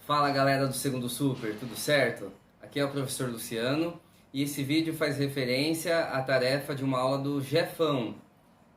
Fala galera do Segundo Super, tudo certo? Aqui é o professor Luciano e esse vídeo faz referência à tarefa de uma aula do Jefão,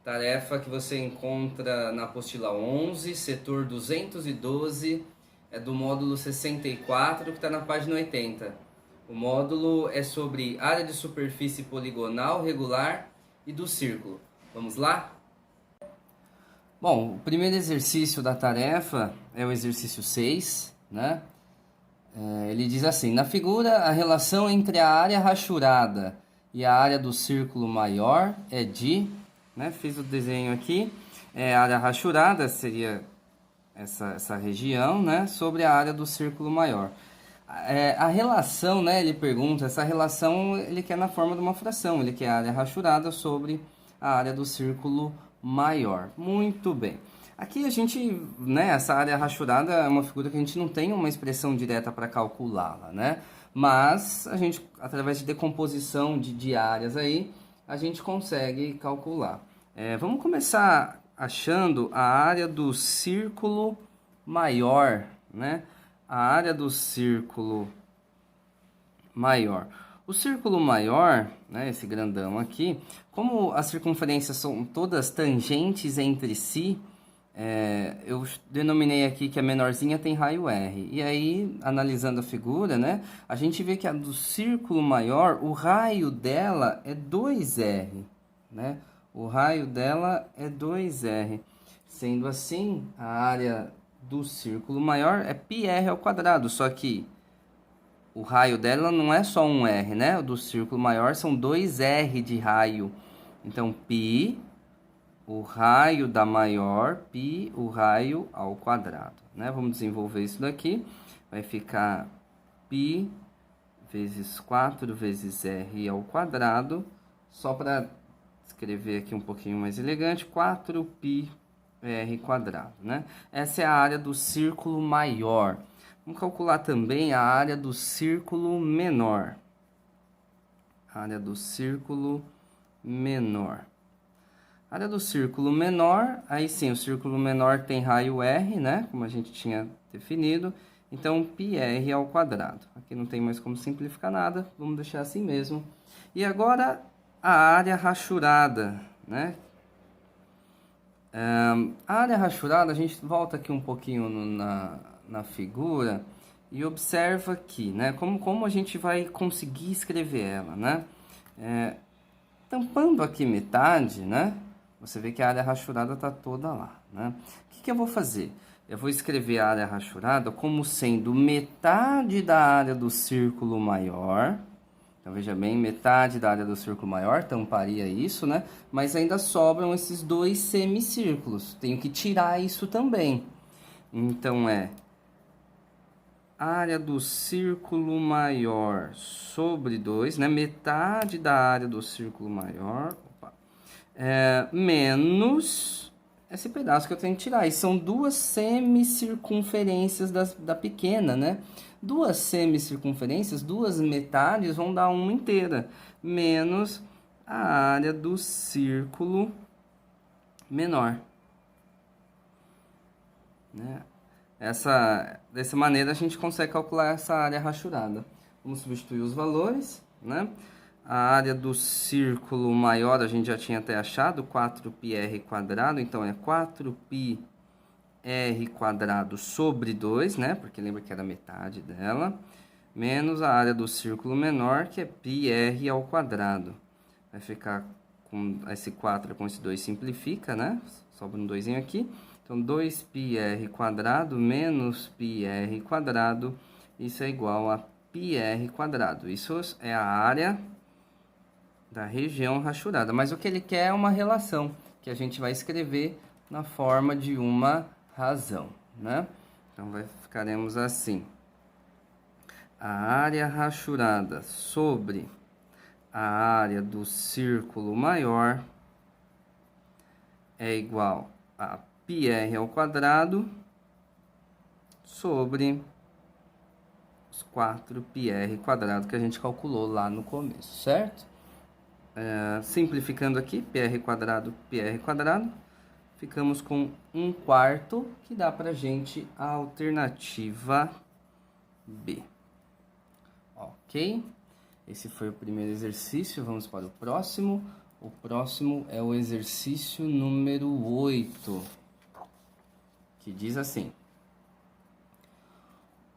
tarefa que você encontra na apostila 11, setor 212, é do módulo 64, que está na página 80. O módulo é sobre área de superfície poligonal regular e do círculo. Vamos lá? Bom, o primeiro exercício da tarefa é o exercício 6, né? Ele diz assim: na figura, a relação entre a área rachurada e a área do círculo maior é de, né? Fiz o desenho aqui, a área rachurada seria essa região, né? Sobre a área do círculo maior. A relação, né? Ele pergunta, essa relação ele quer na forma de uma fração, ele quer a área rachurada sobre a área do círculo maior. Muito bem. Aqui a gente, né, essa área rachurada é uma figura que a gente não tem uma expressão direta para calculá-la, né? Mas a gente, através de decomposição de áreas aí, a gente consegue calcular. Vamos começar achando a área do círculo maior, né? A área do círculo maior. O círculo maior, né, esse grandão aqui, como as circunferências são todas tangentes entre si, eu denominei aqui que a menorzinha tem raio R. E aí, analisando a figura, né, a gente vê que a do círculo maior, o raio dela é 2R, né? O raio dela é 2R. Sendo assim, a área do círculo maior é πr ao quadrado, só que o raio dela não é só um R, né? O do círculo maior são 2R de raio. Então, π, o raio da maior, π, o raio ao quadrado, né? Vamos desenvolver isso daqui. Vai ficar π vezes 4 vezes R ao quadrado. Só para escrever aqui um pouquinho mais elegante, 4π R quadrado, né? Essa é a área do círculo maior. Vamos calcular também a área do círculo menor. Área do círculo menor. Área do círculo menor, aí sim, o círculo menor tem raio R, né? Como a gente tinha definido. Então, πr ao quadrado. Aqui não tem mais como simplificar nada, vamos deixar assim mesmo. E agora, a área rachurada, né? A área rachurada, a gente volta aqui um pouquinho na figura e observa aqui, né? Como a gente vai conseguir escrever ela, né? Tampando aqui metade, né? Você vê que a área rachurada está toda lá, né? O que eu vou fazer? Eu vou escrever a área rachurada como sendo metade da área do círculo maior. Então, veja bem, metade da área do círculo maior, tamparia isso, né? Mas ainda sobram esses dois semicírculos. Tenho que tirar isso também. Então, área do círculo maior sobre 2, né? Metade da área do círculo maior, menos esse pedaço que eu tenho que tirar. E são duas semicircunferências da pequena, né? Duas semicircunferências, duas metades vão dar uma inteira, menos a área do círculo menor, né? Dessa maneira a gente consegue calcular essa área rachurada. Vamos substituir os valores, né? A área do círculo maior a gente já tinha até achado, 4πr quadrado, então é 4πr quadrado sobre 2, né? Porque lembra que era metade dela, menos a área do círculo menor, que é πr ao quadrado. Vai ficar com esse 4 com esse 2 simplifica, né? Sobra um 2 aqui. Então, 2πr quadrado menos πr quadrado, isso é igual a πr quadrado. Isso é a área da região rachurada. Mas o que ele quer é uma relação, que a gente vai escrever na forma de uma razão, né? Então, ficaremos assim. A área rachurada sobre a área do círculo maior é igual a πr ao quadrado sobre os 4πr quadrado que a gente calculou lá no começo, certo? Simplificando aqui, πr quadrado, ficamos com 1/4, que dá pra gente a alternativa B. Ok? Esse foi o primeiro exercício, vamos para o próximo. O próximo é o exercício número 8, que diz assim: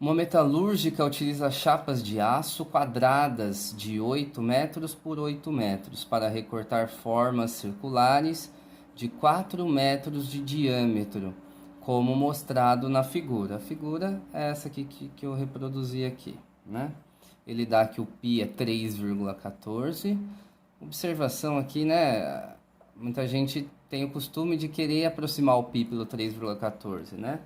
uma metalúrgica utiliza chapas de aço quadradas de 8 metros por 8 metros para recortar formas circulares de 4 metros de diâmetro, como mostrado na figura. A figura é essa aqui que eu reproduzi aqui, né? Ele dá que o π é 3,14. Observação aqui, né? Muita gente tem o costume de querer aproximar o π pelo 3,14, né?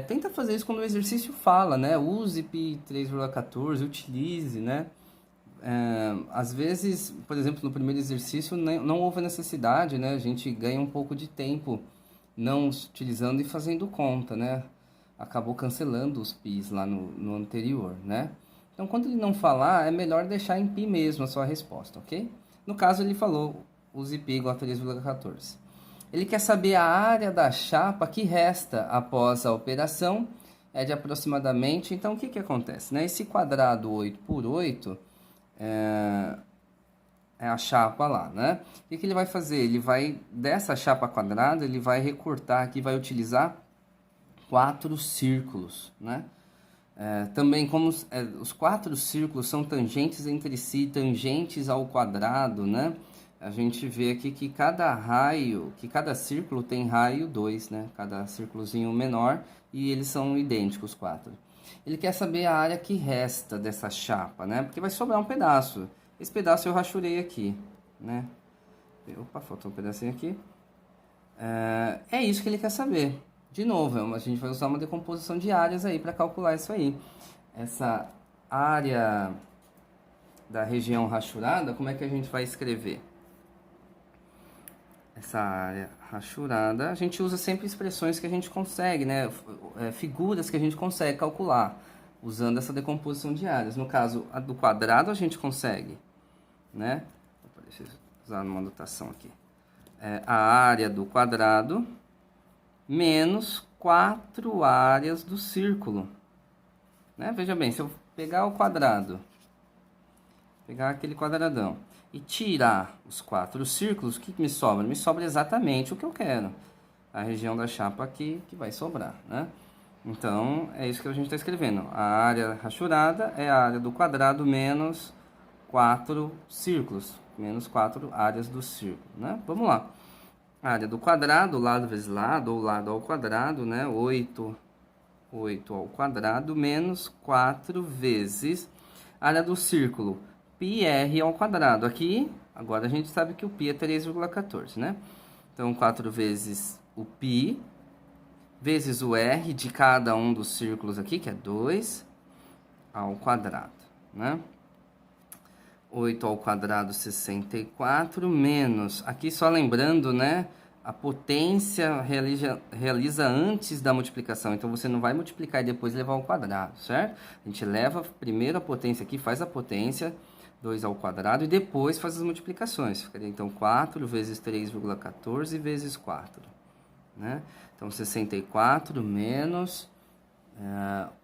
Tenta fazer isso quando o exercício fala, né? Use π 3,14, utilize, né? Às vezes, por exemplo, no primeiro exercício não houve necessidade, né? A gente ganha um pouco de tempo não utilizando e fazendo conta, né? Acabou cancelando os πs lá no anterior, né? Então, quando ele não falar, é melhor deixar em π mesmo a sua resposta, ok? No caso, ele falou, use π igual a 3,14. Ele quer saber a área da chapa que resta após a operação, é de aproximadamente... Então, o que acontece, né? Esse quadrado 8 por 8 é a chapa lá, né? O que ele vai fazer? Ele vai, dessa chapa quadrada, ele vai recortar aqui, vai utilizar 4 círculos, né? Também, como os 4 círculos são tangentes entre si, tangentes ao quadrado, né? A gente vê aqui que cada círculo tem raio 2, né? Cada círculozinho menor, e eles são idênticos, 4. Ele quer saber a área que resta dessa chapa, né? Porque vai sobrar um pedaço. Esse pedaço eu rachurei aqui, né? Opa, faltou um pedacinho aqui. É isso que ele quer saber. De novo, a gente vai usar uma decomposição de áreas aí para calcular isso aí. Essa área da região rachurada, como é que a gente vai escrever? Essa área rachurada, a gente usa sempre expressões que a gente consegue, né? Figuras que a gente consegue calcular, usando essa decomposição de áreas. No caso, a do quadrado a gente consegue, né? Deixa eu usar uma anotação aqui. A área do quadrado menos 4 áreas do círculo, né? Veja bem, se eu pegar o quadrado, pegar aquele quadradão e tirar os 4 círculos, o que me sobra? Me sobra exatamente o que eu quero. A região da chapa aqui que vai sobrar, né? Então, é isso que a gente está escrevendo. A área rachurada é a área do quadrado menos 4 círculos, menos 4 áreas do círculo, né? Vamos lá. A área do quadrado, lado vezes lado, ou lado ao quadrado, né? 8 ao quadrado, menos 4 vezes a área do círculo, πr ao quadrado. Aqui, agora a gente sabe que o π é 3,14, né? Então, 4 vezes o π, vezes o r de cada um dos círculos aqui, que é 2 ao quadrado, né? 8 ao quadrado, 64, menos... Aqui só lembrando, né? A potência realiza antes da multiplicação. Então, você não vai multiplicar e depois levar ao quadrado, certo? A gente leva primeiro a potência aqui, faz a potência, 2 ao quadrado, e depois faz as multiplicações. Ficaria, então, 4 vezes 3,14 vezes 4, né? Então, 64 menos...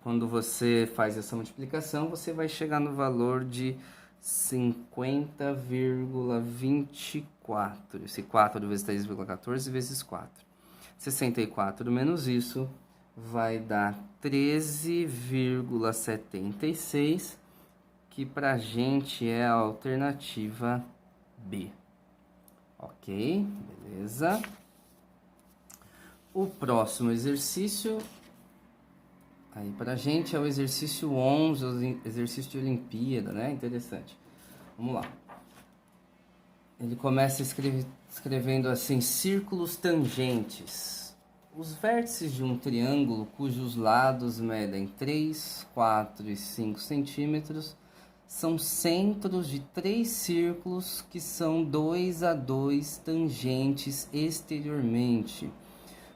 quando você faz essa multiplicação, você vai chegar no valor de 50,24. Esse 4 vezes 3,14 vezes 4. 64 menos isso vai dar 13,76, que pra gente é a alternativa B. Ok, beleza. O próximo exercício aí pra gente é o exercício 11, o exercício de Olimpíada, né? Interessante. Vamos lá. Ele começa escrevendo assim: círculos tangentes. Os vértices de um triângulo cujos lados medem 3, 4 e 5 centímetros são centros de 3 círculos que são 2 a 2 tangentes exteriormente.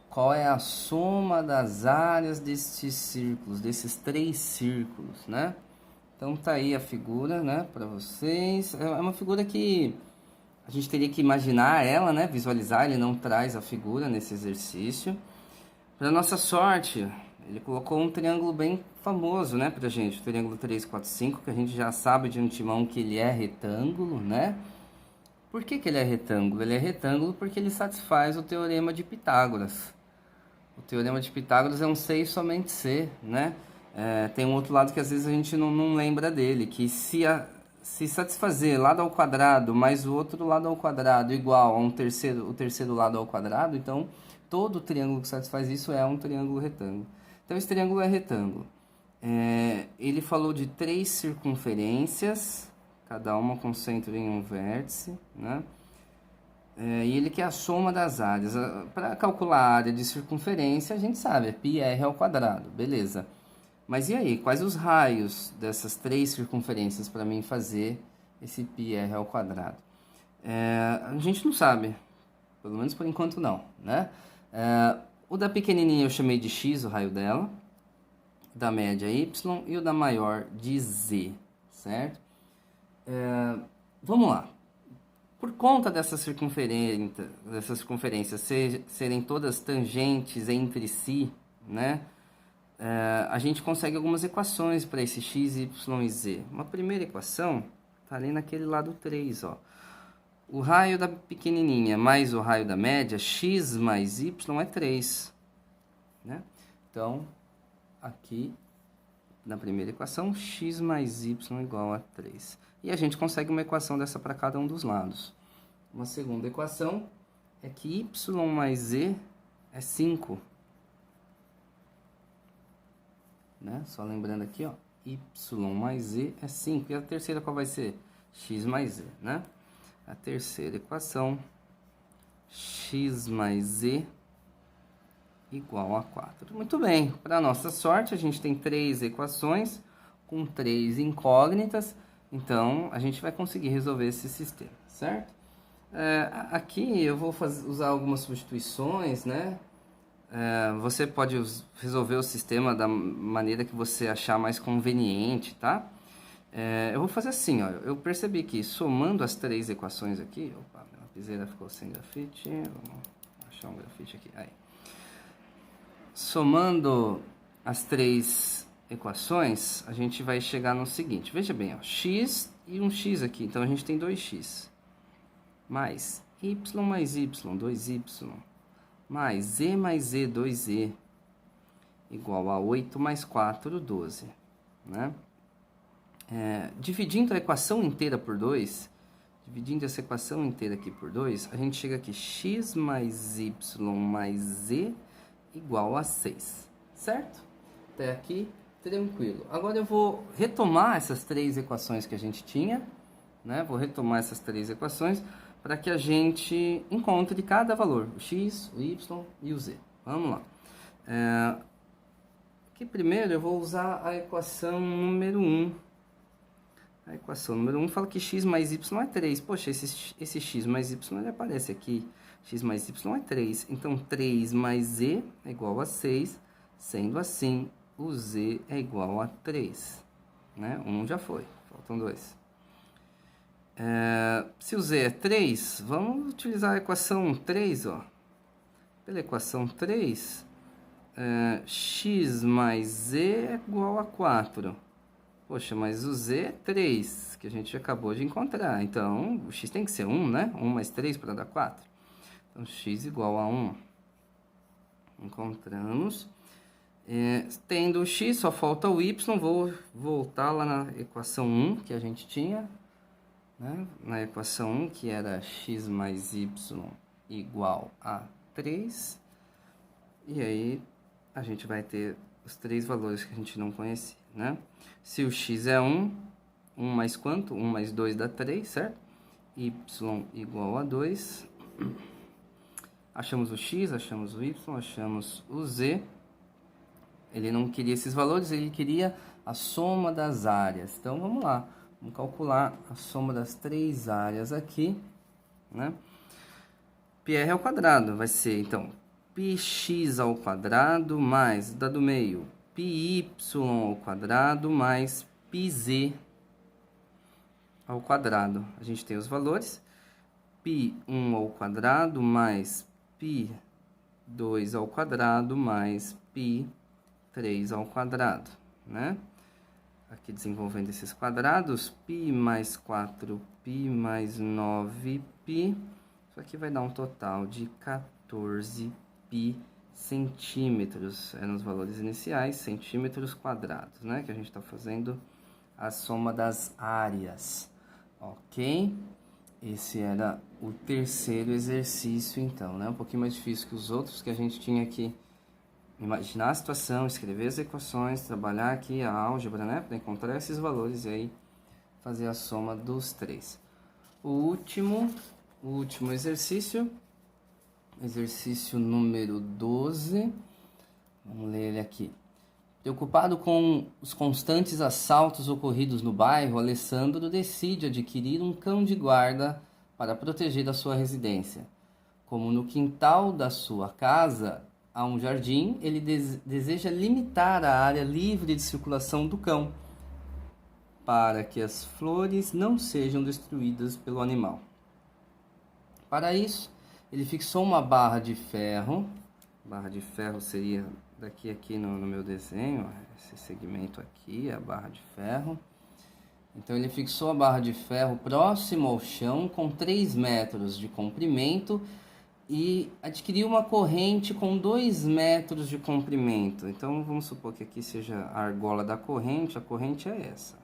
Qual é a soma das áreas destes círculos, desses 3 círculos, né? Então tá aí a figura, né, para vocês. É uma figura que a gente teria que imaginar ela, né, visualizar. Ele não traz a figura nesse exercício. Para nossa sorte, Ele colocou um triângulo bem famoso, né, pra gente, o triângulo 3, 4, 5, que a gente já sabe de antemão que ele é retângulo, né? Por que que ele é retângulo? Ele é retângulo porque ele satisfaz o teorema de Pitágoras. O teorema de Pitágoras é um C e somente C, né? Tem um outro lado que às vezes a gente não lembra dele, que se satisfazer lado ao quadrado mais o outro lado ao quadrado igual a o terceiro lado ao quadrado, então todo triângulo que satisfaz isso é um triângulo retângulo. Então esse triângulo é retângulo. Ele falou de 3 circunferências, cada uma com centro em um vértice, né? E ele quer a soma das áreas. Para calcular a área de circunferência, a gente sabe, é πr ao quadrado, beleza. Mas e aí, quais os raios dessas 3 circunferências para mim fazer esse πr ao quadrado? A gente não sabe, pelo menos por enquanto não, né? O da pequenininha eu chamei de x, o raio dela, da média y e o da maior de z, certo? Vamos lá. Por conta dessas circunferências serem todas tangentes entre si, né? A gente consegue algumas equações para esse x, y e z. Uma primeira equação está ali naquele lado 3, ó. O raio da pequenininha mais o raio da média, x mais y é 3, né? Então, aqui na primeira equação, x mais y igual a 3. E a gente consegue uma equação dessa para cada um dos lados. Uma segunda equação é que y mais z é 5. Né? Só lembrando aqui, ó, y mais z é 5. E a terceira qual vai ser? X mais z, né? A terceira equação, x mais z igual a 4. Muito bem, para nossa sorte, a gente tem 3 equações com 3 incógnitas, então a gente vai conseguir resolver esse sistema, certo? Aqui eu vou usar algumas substituições, né? Você pode resolver o sistema da maneira que você achar mais conveniente, tá? Eu vou fazer assim, ó. Eu percebi que somando as 3 equações aqui... Opa, minha lapiseira ficou sem grafite. Vamos achar um grafite aqui. Aí. Somando as 3 equações, a gente vai chegar no seguinte. Veja bem, ó, x e um x aqui. Então, a gente tem 2x. Mais y mais y, 2y. Mais z, 2z. Igual a 8 mais 4, 12. Né? Dividindo a equação inteira por 2, dividindo essa equação inteira aqui por 2, a gente chega aqui, x mais y mais z igual a 6, certo? Até aqui, tranquilo. Agora eu vou retomar essas 3 equações que a gente tinha, né? Vou retomar essas 3 equações para que a gente encontre cada valor, o x, o y e o z. Vamos lá. Aqui primeiro eu vou usar a equação número 1. A equação número 1 fala que x mais y é 3. Poxa, esse x mais y ele aparece aqui. X mais y é 3. Então, 3 mais z é igual a 6. Sendo assim, o z é igual a 3. Né? 1 já foi. Faltam 2. Se o z é 3, vamos utilizar a equação 3. Ó. Pela equação 3, x mais z é igual a 4. Poxa, mas o z é 3, que a gente acabou de encontrar. Então, o x tem que ser 1, né? 1 mais 3 para dar 4. Então, x igual a 1. Encontramos. Tendo o x, só falta o y. Vou voltar lá na equação 1 que a gente tinha. Né? Na equação 1, que era x mais y igual a 3. E aí, a gente vai ter os 3 valores que a gente não conhecia, né? Se o x é 1, 1 mais quanto? 1 mais 2 dá 3, certo? Y igual a 2. Achamos o x, achamos o y, achamos o z. Ele não queria esses valores, ele queria a soma das áreas. Então, vamos lá. Vamos calcular a soma das 3 áreas aqui, né? πr ao quadrado vai ser, então, πx ao quadrado mais, da do meio, πy ao quadrado mais πz ao quadrado. A gente tem os valores, π1 ao quadrado mais π2 ao quadrado mais π3 3 ao quadrado, né? Aqui desenvolvendo esses quadrados, π mais 4π mais 9π, isso aqui vai dar um total de 14π centímetros, eram os valores iniciais, centímetros quadrados, né? Que a gente está fazendo a soma das áreas, ok? Esse era o terceiro exercício, então, né? Um pouquinho mais difícil que os outros, que a gente tinha que imaginar a situação, escrever as equações, trabalhar aqui a álgebra, né? Para encontrar esses valores e aí fazer a soma dos três. O último exercício, exercício número 12. Vamos ler ele aqui. Preocupado com os constantes assaltos ocorridos no bairro, Alessandro decide adquirir um cão de guarda para proteger a sua residência. Como no quintal da sua casa há um jardim, ele deseja limitar a área livre de circulação do cão, para que as flores não sejam destruídas pelo animal. Para isso, ele fixou uma barra de ferro seria daqui aqui no meu desenho, esse segmento aqui, a barra de ferro. Então ele fixou a barra de ferro próximo ao chão, com 3 metros de comprimento, e adquiriu uma corrente com 2 metros de comprimento. Então vamos supor que aqui seja a argola da corrente, a corrente é essa,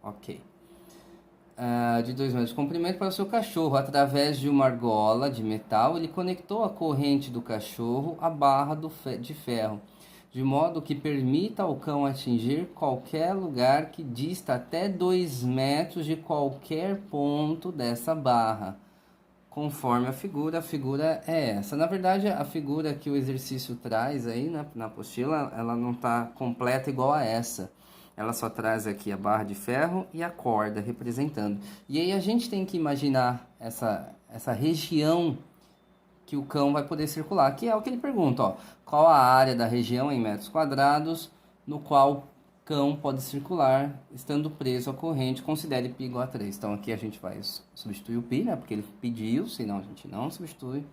ok. De 2 metros de comprimento para o seu cachorro. Através de uma argola de metal, ele conectou a corrente do cachorro à barra de ferro, de modo que permita ao cão atingir qualquer lugar que dista até 2 metros de qualquer ponto dessa barra, conforme a figura é essa. Na verdade, a figura que o exercício traz aí na apostila, ela não está completa igual a essa. Ela só traz aqui a barra de ferro e a corda representando. E aí a gente tem que imaginar essa região que o cão vai poder circular, que é o que ele pergunta, ó. Qual a área da região em metros quadrados no qual o cão pode circular, estando preso à corrente, considere π igual a 3. Então aqui a gente vai substituir o π, né? Porque ele pediu, senão a gente não substitui.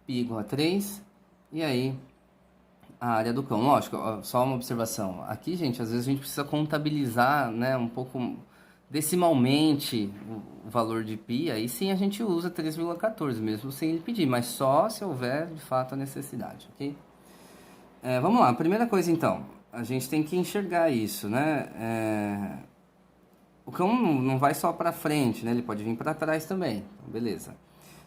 π igual a 3, e aí a área do cão. Lógico, ó, só uma observação. Aqui, gente, às vezes a gente precisa contabilizar, né, um pouco decimalmente o valor de π. Aí sim a gente usa 3,14, mesmo sem ele pedir, mas só se houver, de fato, a necessidade, ok? Vamos lá, primeira coisa, então. A gente tem que enxergar isso, né? O cão não vai só para frente, né? Ele pode vir para trás também. Então, beleza.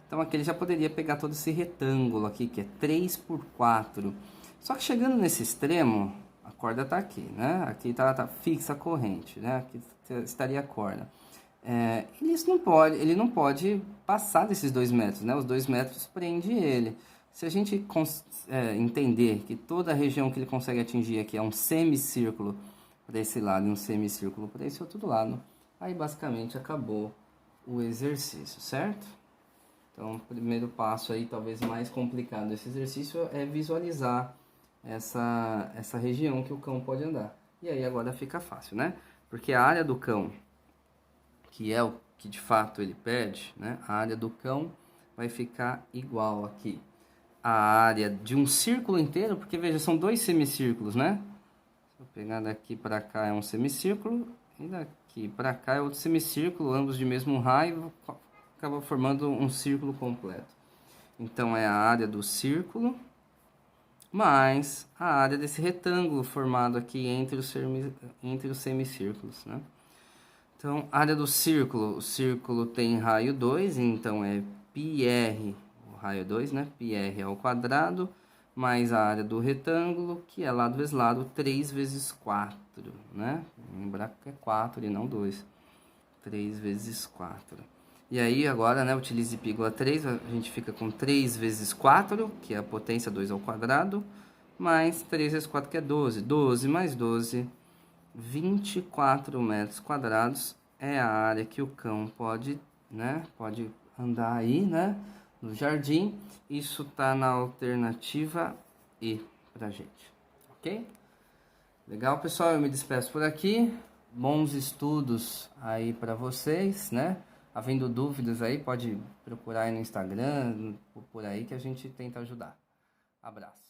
Então aqui ele já poderia pegar todo esse retângulo aqui, que é 3 por 4. Só que chegando nesse extremo, a corda está aqui, né? Aqui tá fixa a corrente, né? Aqui estaria a corda. Ele não pode passar desses 2 metros, né? Os 2 metros prende ele. Se a gente entender que toda a região que ele consegue atingir aqui é um semicírculo para esse lado e um semicírculo para esse outro lado, aí basicamente acabou o exercício, certo? Então, o primeiro passo aí, talvez mais complicado desse exercício, é visualizar essa região que o cão pode andar. E aí agora fica fácil, né? Porque a área do cão, que é o que de fato ele pede, né? A área do cão vai ficar igual aqui a área de um círculo inteiro, porque veja, são 2 semicírculos, né? Se eu pegar daqui para cá é um semicírculo, e daqui para cá é outro semicírculo, ambos de mesmo raio, acaba formando um círculo completo. Então é a área do círculo mais a área desse retângulo formado aqui entre os semicírculos, né? Então, a área do círculo, o círculo tem raio 2, então é πr, o raio 2, né? πr ao quadrado, mais a área do retângulo, que é lado vezes lado, 3 vezes 4, né? Lembrar que é 4 e não 2. 3 vezes 4. E aí, agora, né, utilize π igual a 3, a gente fica com 3 vezes 4, que é a potência 2 ao quadrado, mais 3 vezes 4, que é 12. 12 mais 12, 24 metros quadrados é a área que o cão pode andar aí, né, no jardim. Isso tá na alternativa E pra gente, ok? Legal, pessoal, eu me despeço por aqui. Bons estudos aí para vocês, né? Havendo dúvidas aí, pode procurar aí no Instagram, por aí que a gente tenta ajudar. Abraço.